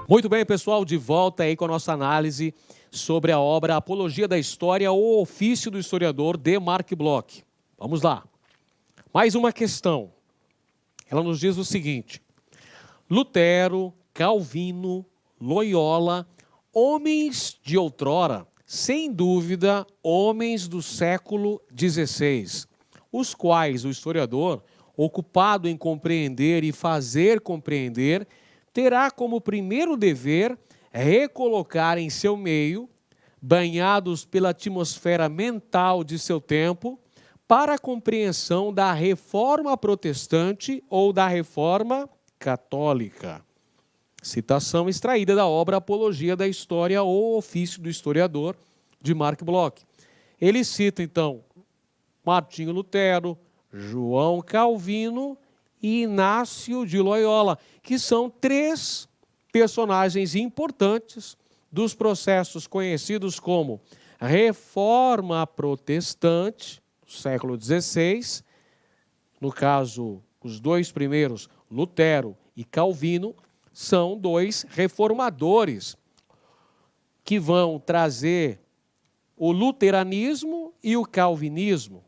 Muito bem, pessoal, de volta aí com a nossa análise sobre a obra Apologia da História, o ofício do historiador de Marc Bloch. Vamos lá. Mais uma questão. Ela nos diz o seguinte: Lutero, Calvino, Loyola, homens de outrora, sem dúvida, homens do século XVI, os quais o historiador, ocupado em compreender e fazer compreender, terá como primeiro dever recolocar em seu meio, banhados pela atmosfera mental de seu tempo, para a compreensão da reforma protestante ou da reforma católica. Citação extraída da obra Apologia da História ou Ofício do Historiador, de Marc Bloch. Ele cita, então, Martinho Lutero, João Calvino e Inácio de Loyola, que são três personagens importantes dos processos conhecidos como Reforma Protestante, século XVI, no caso, os dois primeiros, Lutero e Calvino, são dois reformadores que vão trazer o luteranismo e o calvinismo.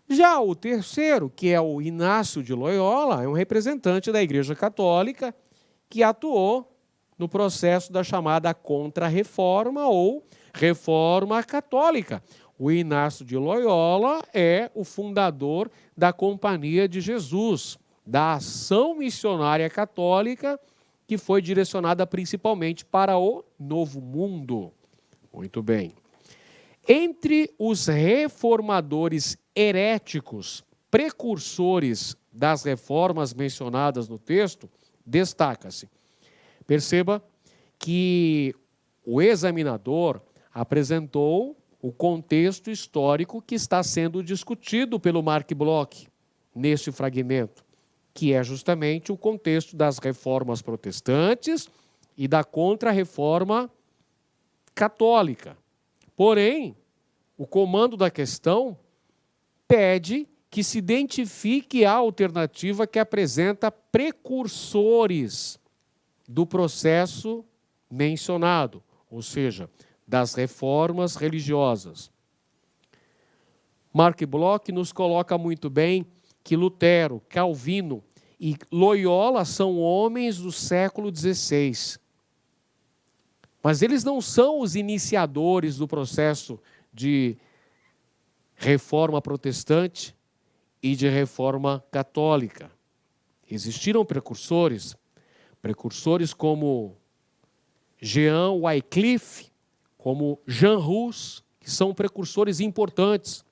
Já o terceiro, que é o Inácio de Loyola, é um representante da Igreja Católica que atuou no processo da chamada Contra-Reforma ou Reforma Católica. O Inácio de Loyola é o fundador da Companhia de Jesus, da ação missionária católica que foi direcionada principalmente para o Novo Mundo. Muito bem. Entre os reformadores heréticos, precursores das reformas mencionadas no texto, destaca-se. Perceba que o examinador apresentou o contexto histórico que está sendo discutido pelo Marc Bloch neste fragmento, que é justamente o contexto das reformas protestantes e da contra-reforma católica. Porém, o comando da questão pede que se identifique a alternativa que apresenta precursores do processo mencionado, ou seja, das reformas religiosas. Marc Bloch nos coloca muito bem que Lutero, Calvino e Loyola são homens do século XVI. Mas eles não são os iniciadores do processo de reforma protestante e de reforma católica. Existiram precursores como Jean Wycliffe, como Jean Hus, que são precursores importantes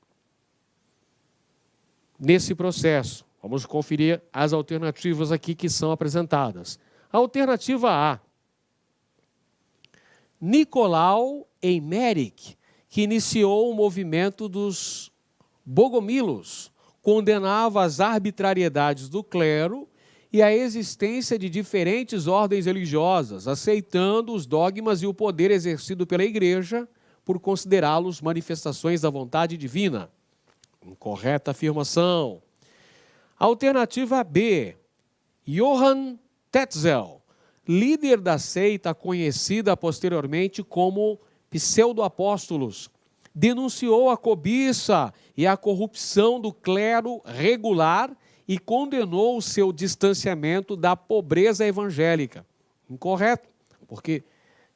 nesse processo. Vamos conferir as alternativas aqui que são apresentadas. A alternativa A: Nicolau Eymerich, que iniciou o movimento dos bogomilos, condenava as arbitrariedades do clero e a existência de diferentes ordens religiosas, aceitando os dogmas e o poder exercido pela Igreja por considerá-los manifestações da vontade divina. Incorreta afirmação. Alternativa B: Johann Tetzel, líder da seita conhecida posteriormente como pseudo-apóstolos, denunciou a cobiça e a corrupção do clero regular e condenou o seu distanciamento da pobreza evangélica. Incorreto, porque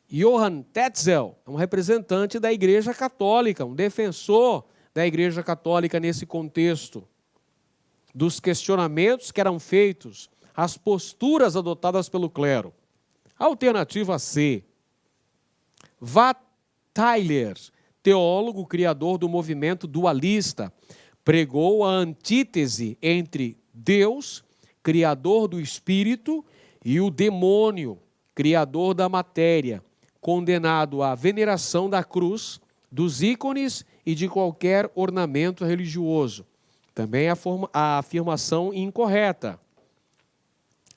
Johann Tetzel é um representante da Igreja Católica, um defensor da Igreja Católica nesse contexto, dos questionamentos que eram feitos, as posturas adotadas pelo clero. Alternativa C: Vat Tyler, teólogo criador do movimento dualista, pregou a antítese entre Deus, criador do espírito, e o demônio, criador da matéria, condenado à veneração da cruz, dos ícones e de qualquer ornamento religioso. Também a afirmação incorreta.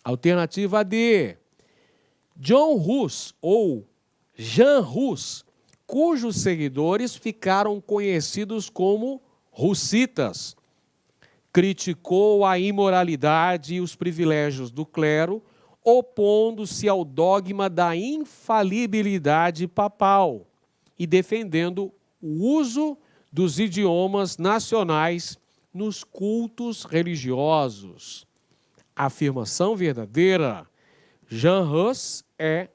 Alternativa D: John Hus, ou Jean Hus, cujos seguidores ficaram conhecidos como hussitas, criticou a imoralidade e os privilégios do clero, opondo-se ao dogma da infalibilidade papal e defendendo o uso dos idiomas nacionais nos cultos religiosos. Afirmação verdadeira. Jean Hus é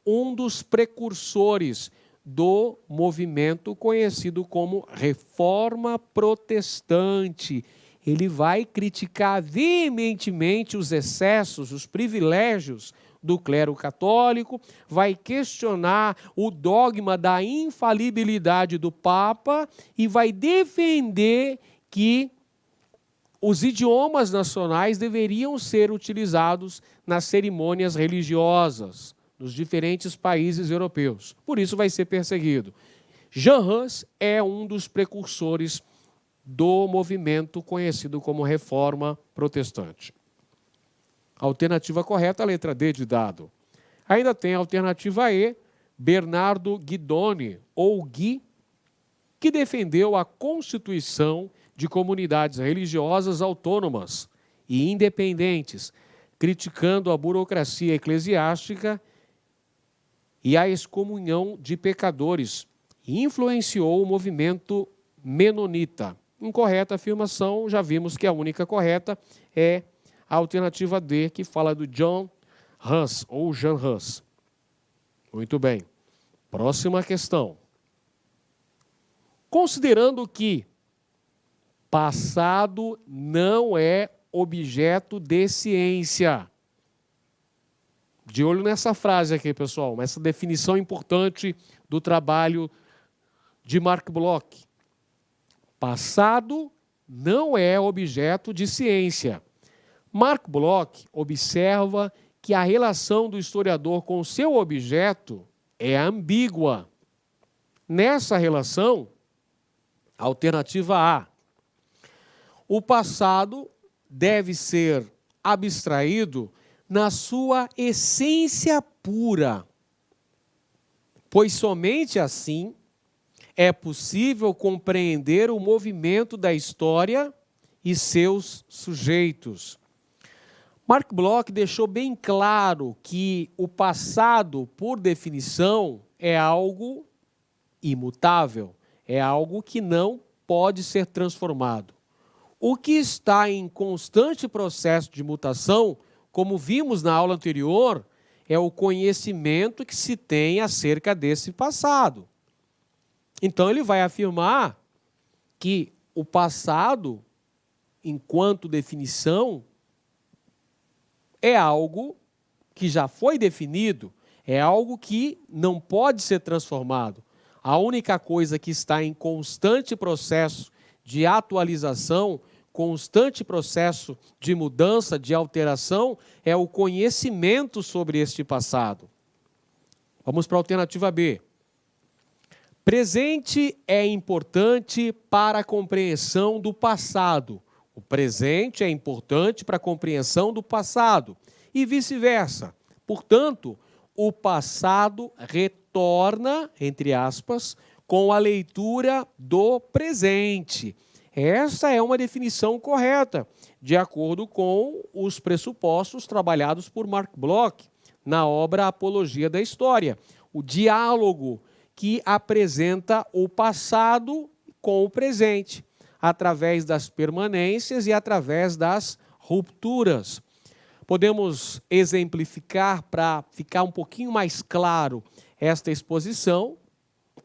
um dos precursores do movimento conhecido como Reforma Protestante. Ele vai criticar veementemente os excessos, os privilégios do clero católico, vai questionar o dogma da infalibilidade do Papa e vai defender que os idiomas nacionais deveriam ser utilizados nas cerimônias religiosas nos diferentes países europeus. Por isso vai ser perseguido. Jean Hus é um dos precursores do movimento conhecido como Reforma Protestante. Alternativa correta, a letra D de dado. Ainda tem a alternativa E, Bernardo Guidoni, ou Gui, que defendeu a constituição de comunidades religiosas autônomas e independentes, criticando a burocracia eclesiástica e a excomunhão de pecadores, e influenciou o movimento menonita. Incorreta afirmação, já vimos que a única correta é a alternativa D, que fala do John Hus, ou Jean Hus. Muito bem. Próxima questão. Considerando que passado não é objeto de ciência. De olho nessa frase aqui, pessoal, essa definição importante do trabalho de Marc Bloch. Passado não é objeto de ciência. Marc Bloch observa que a relação do historiador com o seu objeto é ambígua. Nessa relação, alternativa A, o passado deve ser abstraído na sua essência pura, pois somente assim é possível compreender o movimento da história e seus sujeitos. Marc Bloch deixou bem claro que o passado, por definição, é algo imutável, é algo que não pode ser transformado. O que está em constante processo de mutação, como vimos na aula anterior, é o conhecimento que se tem acerca desse passado. Então ele vai afirmar que o passado, enquanto definição, é algo que já foi definido, é algo que não pode ser transformado. A única coisa que está em constante processo de atualização, constante processo de mudança, de alteração, é o conhecimento sobre este passado. Vamos para a alternativa B. Presente é importante para a compreensão do passado. O presente é importante para a compreensão do passado e vice-versa. Portanto, o passado retorna, entre aspas, com a leitura do presente. Essa é uma definição correta, de acordo com os pressupostos trabalhados por Marc Bloch na obra Apologia da História. O diálogo que apresenta o passado com o presente, através das permanências e através das rupturas. Podemos exemplificar, para ficar um pouquinho mais claro esta exposição,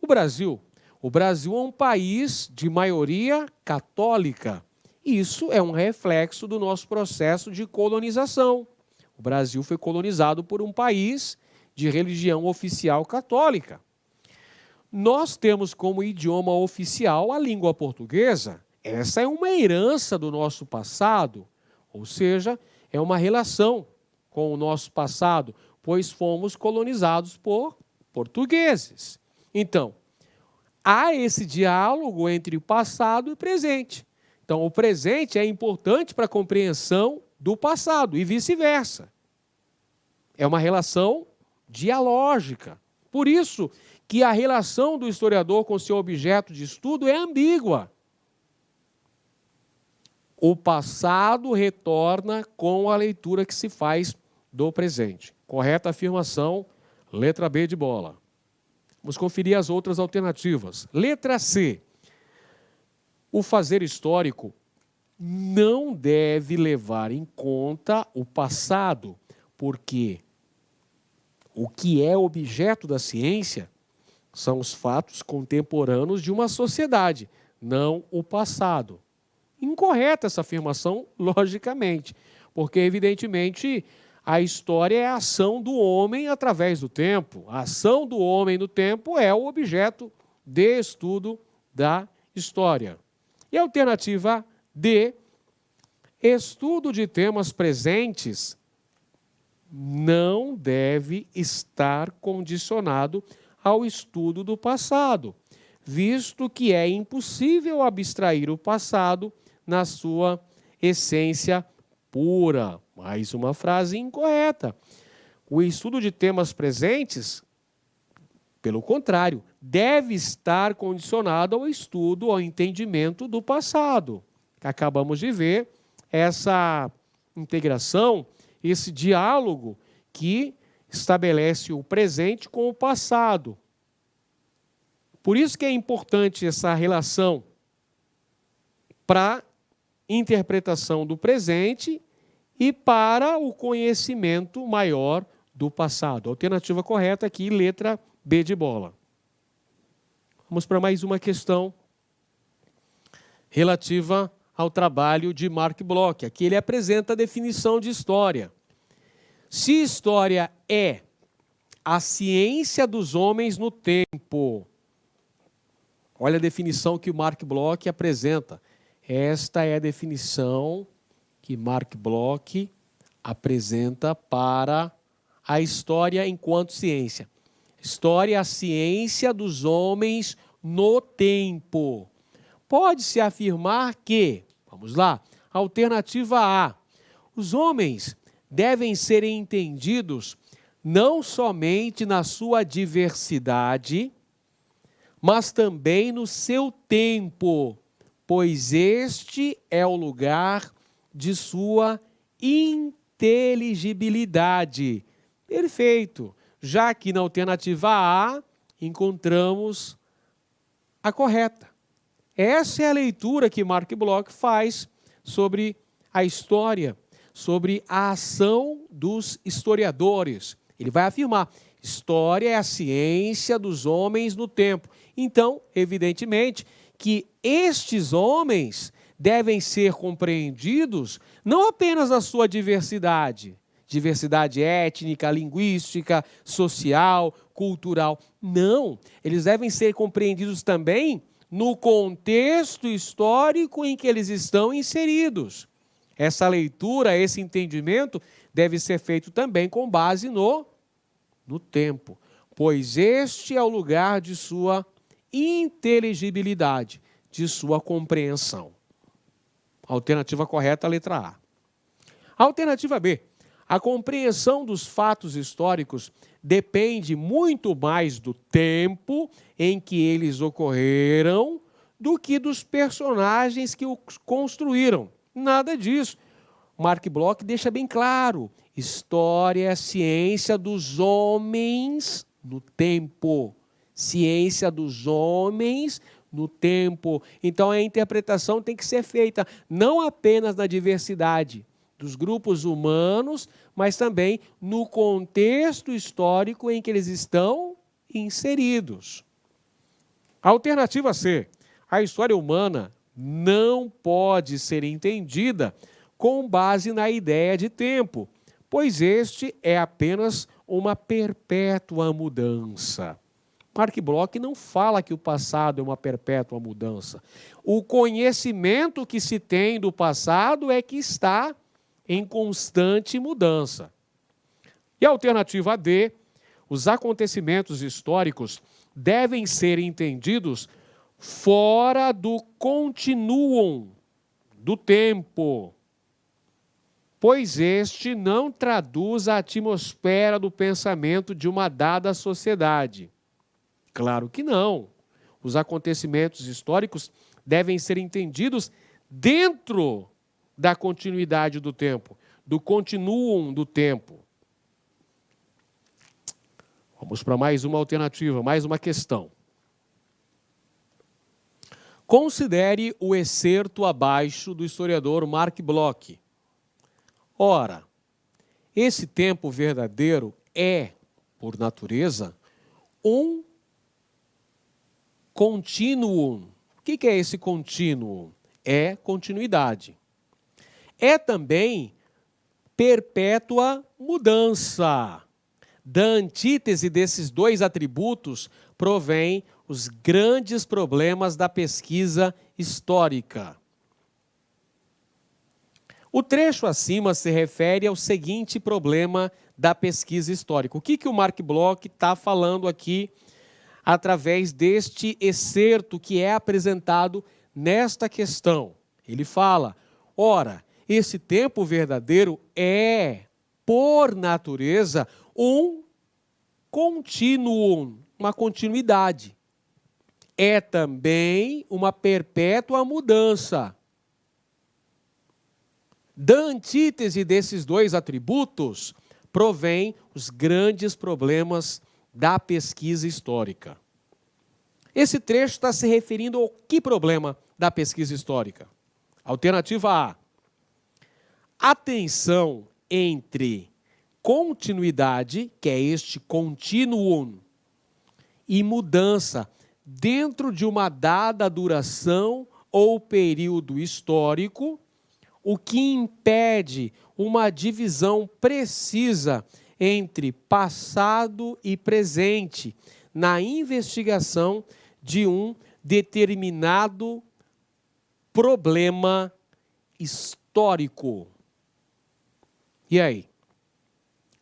o Brasil. O Brasil é um país de maioria católica. Isso é um reflexo do nosso processo de colonização. O Brasil foi colonizado por um país de religião oficial católica. Nós temos como idioma oficial a língua portuguesa. Essa é uma herança do nosso passado, ou seja, é uma relação com o nosso passado, pois fomos colonizados por portugueses. Então, há esse diálogo entre o passado e o presente. Então, o presente é importante para a compreensão do passado e vice-versa. É uma relação dialógica. Por isso que a relação do historiador com seu objeto de estudo é ambígua. O passado retorna com a leitura que se faz do presente. Correta afirmação, letra B de bola. Vamos conferir as outras alternativas. Letra C. O fazer histórico não deve levar em conta o passado, porque o que é objeto da ciência são os fatos contemporâneos de uma sociedade, não o passado. Incorreta essa afirmação, logicamente, porque, evidentemente, a história é a ação do homem através do tempo. A ação do homem no tempo é o objeto de estudo da história. E a alternativa D, estudo de temas presentes não deve estar condicionado ao estudo do passado, visto que é impossível abstrair o passado na sua essência pura. Mais uma frase incorreta. O estudo de temas presentes, pelo contrário, deve estar condicionado ao estudo, ao entendimento do passado. Acabamos de ver essa integração, esse diálogo que estabelece o presente com o passado. Por isso que é importante essa relação para a interpretação do presente e para o conhecimento maior do passado. Alternativa correta aqui, letra B de bola. Vamos para mais uma questão relativa ao trabalho de Mark Bloch. Aqui ele apresenta a definição de história. Se história é a ciência dos homens no tempo, olha a definição que o Mark Bloch apresenta. Esta é a definição que Mark Bloch apresenta para a história enquanto ciência. História é a ciência dos homens no tempo. Pode-se afirmar que, vamos lá, alternativa A, os homens devem ser entendidos não somente na sua diversidade, mas também no seu tempo, pois este é o lugar de sua inteligibilidade. Perfeito. Já que na alternativa A encontramos a correta. Essa é a leitura que Mark Bloch faz sobre a história, sobre a ação dos historiadores. Ele vai afirmar: história é a ciência dos homens no tempo. Então, evidentemente, que estes homens devem ser compreendidos não apenas na sua diversidade étnica, linguística, social, cultural. Não, eles devem ser compreendidos também no contexto histórico em que eles estão inseridos. Essa leitura, esse entendimento deve ser feito também com base no tempo, pois este é o lugar de sua inteligibilidade, de sua compreensão. Alternativa correta, letra A. Alternativa B. A compreensão dos fatos históricos depende muito mais do tempo em que eles ocorreram do que dos personagens que os construíram. Nada disso. Mark Bloch deixa bem claro: história é a ciência dos homens no tempo. Ciência dos homens no tempo. Então a interpretação tem que ser feita não apenas na diversidade dos grupos humanos, mas também no contexto histórico em que eles estão inseridos. Alternativa C. A história humana não pode ser entendida com base na ideia de tempo, pois este é apenas uma perpétua mudança. Mark Bloch não fala que o passado é uma perpétua mudança. O conhecimento que se tem do passado é que está em constante mudança. E a alternativa D, os acontecimentos históricos devem ser entendidos fora do continuum do tempo, pois este não traduz a atmosfera do pensamento de uma dada sociedade. Claro que não. Os acontecimentos históricos devem ser entendidos dentro da continuidade do tempo, do continuum do tempo. Vamos para mais uma alternativa, mais uma questão. Considere o excerto abaixo do historiador Mark Bloch. Ora, esse tempo verdadeiro é, por natureza, um contínuo. O que é esse contínuo? É continuidade. É também perpétua mudança. Da antítese desses dois atributos provém os grandes problemas da pesquisa histórica. O trecho acima se refere ao seguinte problema da pesquisa histórica. O que o Mark Bloch está falando aqui através deste excerto que é apresentado nesta questão? Ele fala, ora, esse tempo verdadeiro é, por natureza, um contínuo, uma continuidade. É também uma perpétua mudança. Da antítese desses dois atributos, provém os grandes problemas da pesquisa histórica. Esse trecho está se referindo ao que problema da pesquisa histórica? Alternativa A. A tensão entre continuidade, que é este contínuo, e mudança dentro de uma dada duração ou período histórico, o que impede uma divisão precisa entre passado e presente na investigação de um determinado problema histórico. E aí?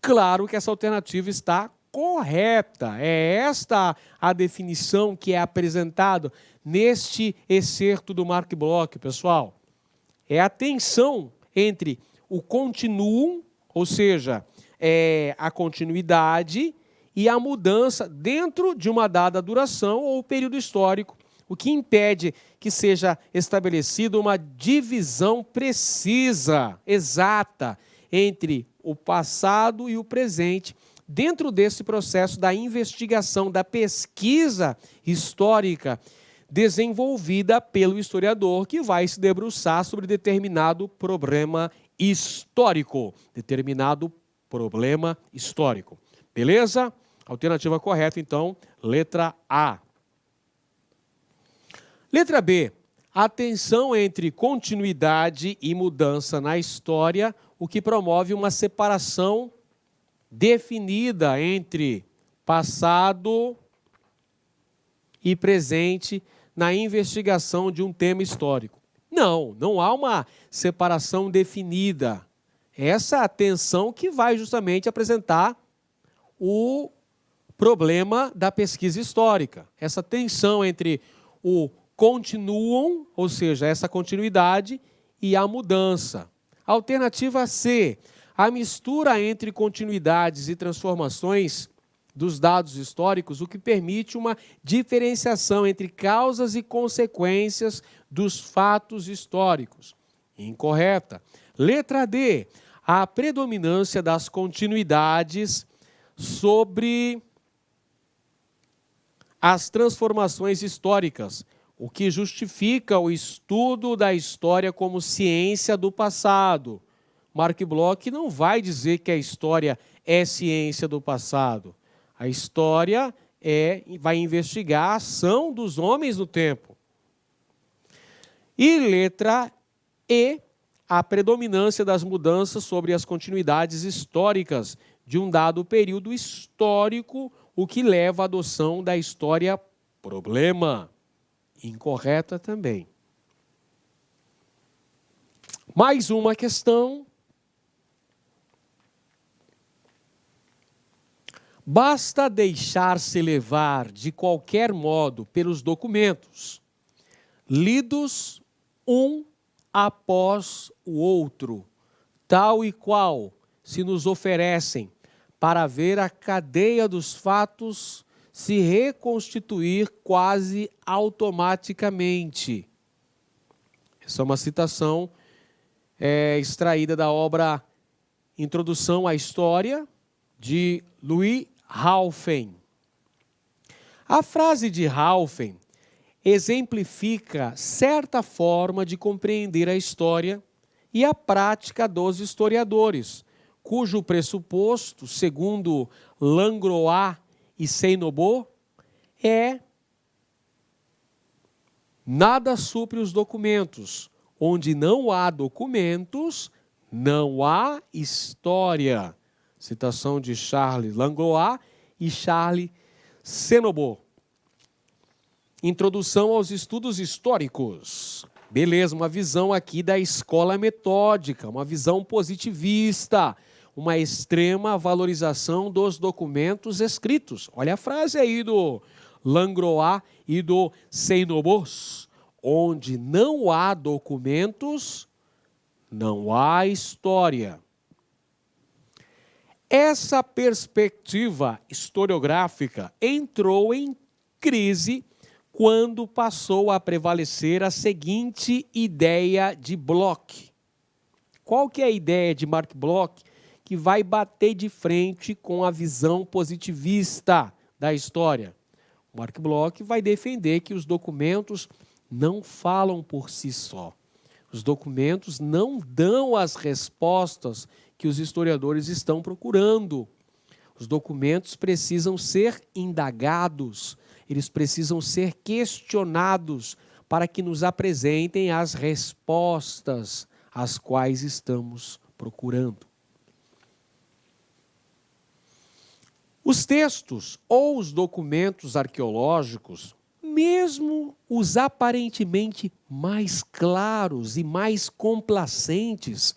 Claro que essa alternativa está correta. É esta a definição que é apresentada neste excerto do Mark Bloch, pessoal. É a tensão entre o continuum, ou seja, a continuidade, e a mudança dentro de uma dada duração ou período histórico, o que impede que seja estabelecida uma divisão precisa, exata, entre o passado e o presente, dentro desse processo da investigação, da pesquisa histórica desenvolvida pelo historiador, que vai se debruçar sobre determinado problema histórico. Beleza? Alternativa correta, então, letra A. Letra B. A tensão entre continuidade e mudança na história, o que promove uma separação definida entre passado e presente na investigação de um tema histórico. Não há uma separação definida. Essa é a tensão que vai justamente apresentar o problema da pesquisa histórica. Essa tensão entre o continuum, ou seja, essa continuidade, e a mudança. Alternativa C, a mistura entre continuidades e transformações dos dados históricos, o que permite uma diferenciação entre causas e consequências dos fatos históricos. Incorreta. Letra D, a predominância das continuidades sobre as transformações históricas, o que justifica o estudo da história como ciência do passado. Mark Bloch não vai dizer que a história é ciência do passado. A história vai investigar a ação dos homens no tempo. E letra E, a predominância das mudanças sobre as continuidades históricas de um dado período histórico, o que leva à adoção da história problema. Incorreta também. Mais uma questão. Basta deixar-se levar de qualquer modo pelos documentos, lidos um após o outro, tal e qual se nos oferecem, para ver a cadeia dos fatos se reconstituir quase automaticamente. Essa é uma citação extraída da obra Introdução à História, de Louis Halphen. A frase de Halfen exemplifica certa forma de compreender a história e a prática dos historiadores, cujo pressuposto, segundo Langlois e Seinobot, é nada supre os documentos. Onde não há documentos, não há história. Citação de Charles Langlois e Charles Seinobot. Introdução aos estudos históricos. Beleza, uma visão aqui da escola metódica, uma visão positivista, uma extrema valorização dos documentos escritos. Olha a frase aí do Langlois e do Seinobot. Onde não há documentos, não há história. Essa perspectiva historiográfica entrou em crise quando passou a prevalecer a seguinte ideia de Bloch. Qual que é a ideia de Marc Bloch que vai bater de frente com a visão positivista da história? Marc Bloch vai defender que os documentos não falam por si só. Os documentos não dão as respostas que os historiadores estão procurando. Os documentos precisam ser indagados, eles precisam ser questionados para que nos apresentem as respostas às quais estamos procurando. Os textos ou os documentos arqueológicos, mesmo os aparentemente mais claros e mais complacentes,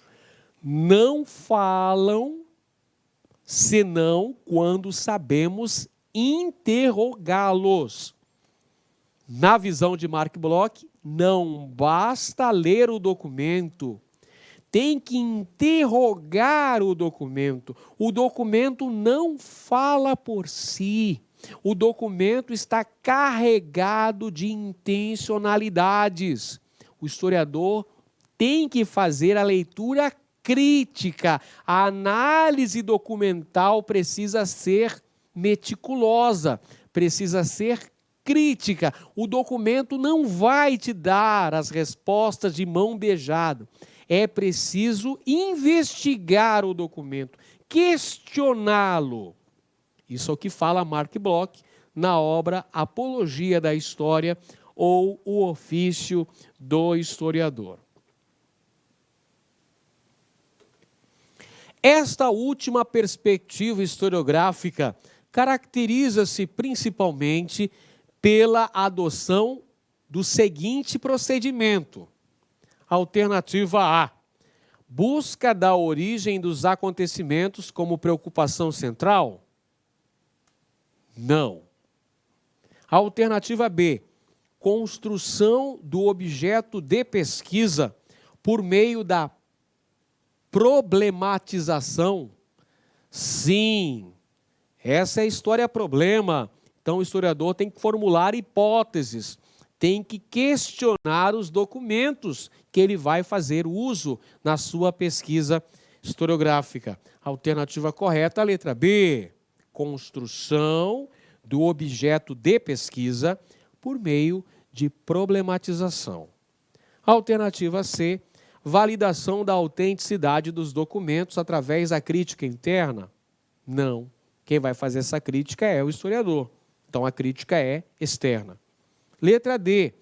não falam senão quando sabemos interrogá-los. Na visão de Marc Bloch, não basta ler o documento, tem que interrogar o documento. O documento não fala por si. O documento está carregado de intencionalidades. O historiador tem que fazer a leitura crítica. A análise documental precisa ser meticulosa, precisa ser crítica. O documento não vai te dar as respostas de mão beijada. É preciso investigar o documento, questioná-lo. Isso é o que fala Marc Bloch na obra Apologia da História ou O Ofício do Historiador. Esta última perspectiva historiográfica caracteriza-se principalmente pela adoção do seguinte procedimento. Alternativa A: busca da origem dos acontecimentos como preocupação central? Não. Alternativa B: construção do objeto de pesquisa por meio da problematização? Sim. Essa é a história-problema. Então, o historiador tem que formular hipóteses, tem que questionar os documentos que ele vai fazer uso na sua pesquisa historiográfica. Alternativa correta, a letra B: construção do objeto de pesquisa por meio de problematização. Alternativa C: validação da autenticidade dos documentos através da crítica interna? Não. Quem vai fazer essa crítica é o historiador. Então, a crítica é externa. Letra D: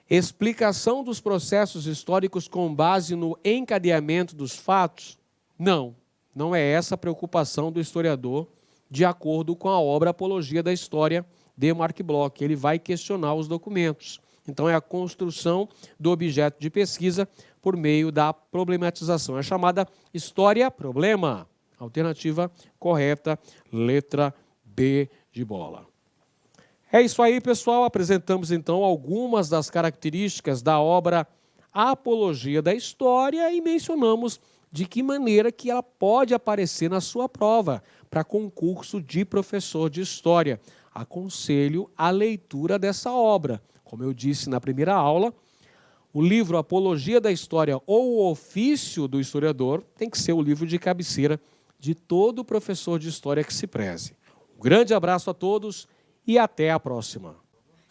explicação dos processos históricos com base no encadeamento dos fatos? Não. Não é essa a preocupação do historiador, de acordo com a obra Apologia da História de Marc Bloch. Ele vai questionar os documentos. Então, é a construção do objeto de pesquisa por meio da problematização. É chamada história-problema. Alternativa correta, letra B de bola. É isso aí, pessoal. Apresentamos, então, algumas das características da obra Apologia da História e mencionamos de que maneira que ela pode aparecer na sua prova para concurso de professor de História. Aconselho a leitura dessa obra. Como eu disse na primeira aula, o livro Apologia da História ou O Ofício do Historiador tem que ser o livro de cabeceira de todo professor de História que se preze. Um grande abraço a todos e até a próxima.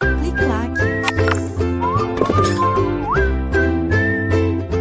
Clique like.